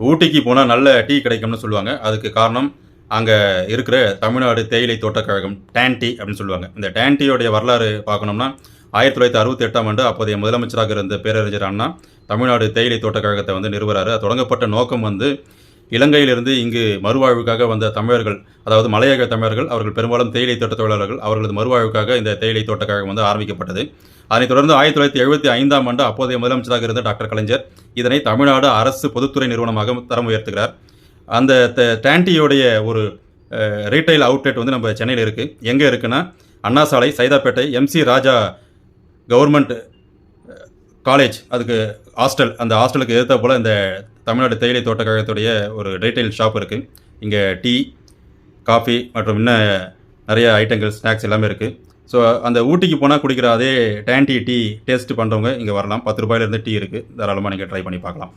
ஊட்டிக்கு போனால் நல்ல டீ கிடைக்கும்னு சொல்லுவாங்க. அதுக்கு காரணம் அங்கே இருக்கிற தமிழ்நாடு தேயிலை தோட்டக் கழகம் டேன்டி அப்படின்னு சொல்லுவாங்க. இந்த டேன்டியோடைய வரலாறு பார்க்கணும்னா 1968ஆம் ஆண்டு அப்போதைய முதலமைச்சராக இருந்த பேரறிஞர் அண்ணா தமிழ்நாடு தேயிலை தோட்டக் கழகத்தை வந்து நிறுவுறாரு. அது தொடங்கப்பட்ட நோக்கம் வந்து இலங்கையிலிருந்து இங்கு மறுவாழ்வுக்காக வந்த தமிழர்கள், அதாவது மலையக தமிழர்கள், அவர்கள் பெரும்பாலும் தேயிலை தோட்ட தொழிலாளர்கள், அவர்களது மறுவாழ்வுக்காக இந்த தேயிலை தோட்டக் கழகம் வந்து ஆரம்பிக்கப்பட்டது. அதனைத் தொடர்ந்து 1975ஆம் ஆண்டு அப்போதைய முதலமைச்சராக இருந்த டாக்டர் கலைஞர் இதனை தமிழ்நாடு அரசு பொதுத்துறை நிறுவனமாக தரம் உயர்த்துகிறார். அந்த டேன்டியோடைய ஒரு ரீட்டைல் அவுட்லெட் வந்து நம்ம சென்னையில் இருக்குது. எங்கே இருக்குன்னா அண்ணா சாலை, சைதாப்பேட்டை, எம்சி ராஜா கவர்மெண்ட் காலேஜ், அதுக்கு ஹாஸ்டல், அந்த ஹாஸ்டலுக்கு எதிர்த்த போல் இந்த தமிழ்நாடு தேயிலை தோட்ட கழகத்துடைய ஒரு ரீட்டைல் ஷாப் இருக்குது. இங்கே டீ, காஃபி மற்றும் இன்னும் நிறைய ஐட்டங்கள், ஸ்நாக்ஸ் எல்லாமே இருக்குது. ஸோ அந்த ஊட்டிக்கு போனால் குடிக்கிற அதே டேன்டி டீ டேஸ்ட் பண்ணுறவங்க இங்கே வரலாம். 10 ரூபாயிலேருந்து டீ இருக்குது. தாராளமாக நீங்கள் ட்ரை பண்ணி பார்க்கலாம்.